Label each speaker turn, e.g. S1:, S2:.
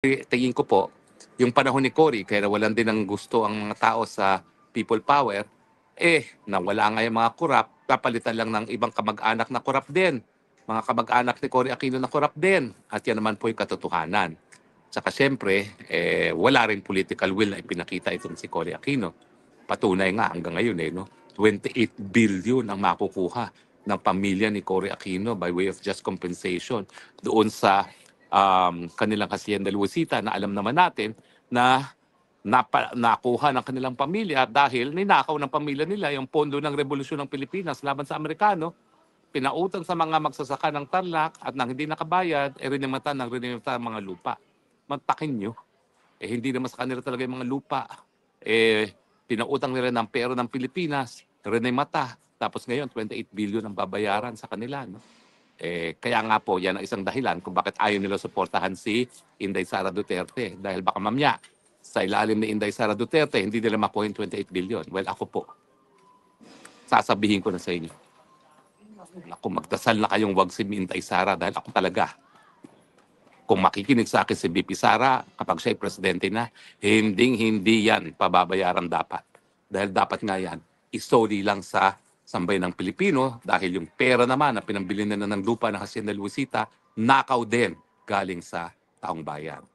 S1: Tingin ko po, yung panahon ni Cory, kaya nawalan din ng gusto ang mga tao sa people power, nawala nga yung mga korap, kapalitan lang ng ibang kamag-anak na korap din. Mga kamag-anak ni Cory Aquino na korap din. At yan naman po yung katotohanan. Tsaka siyempre, wala rin political will na ipinakita itong si Cory Aquino. Patunay nga hanggang ngayon, no? 28 billion ang makukuha ng pamilya ni Cory Aquino by way of just compensation doon sa kanilang Hacienda Luisita na alam naman natin na nakuha ng kanilang pamilya dahil ninakaw ng pamilya nila yung pondo ng Rebolusyon ng Pilipinas laban sa Amerikano, pinautang sa mga magsasaka ng Tarlac at nang hindi nakabayad, rinimata ng mga lupa. Magtakin nyo. Hindi naman sa kanila talaga yung mga lupa. Pinautang nila ng pera ng Pilipinas, rinimata. Tapos ngayon, 28 billion ang babayaran sa kanila. No? Kaya nga po, yan ang isang dahilan kung bakit ayaw nila suportahan si Inday Sara Duterte. Dahil baka mamaya, sa ilalim ni Inday Sara Duterte, hindi nila makuha yung 28 billion. Well, ako po, sasabihin ko na sa inyo. Ako, magdasal na kayong wag si Inday Sara dahil ako talaga, kung makikinig sa akin si BP Sara, kapag siya'y presidente na, hindi yan pababayaran dapat. Dahil dapat nga yan, isoli lang sa sambayan ng Pilipino dahil yung pera naman na pinambili na ng lupa ng Hacienda Luisita, nakaw din galing sa taong bayan.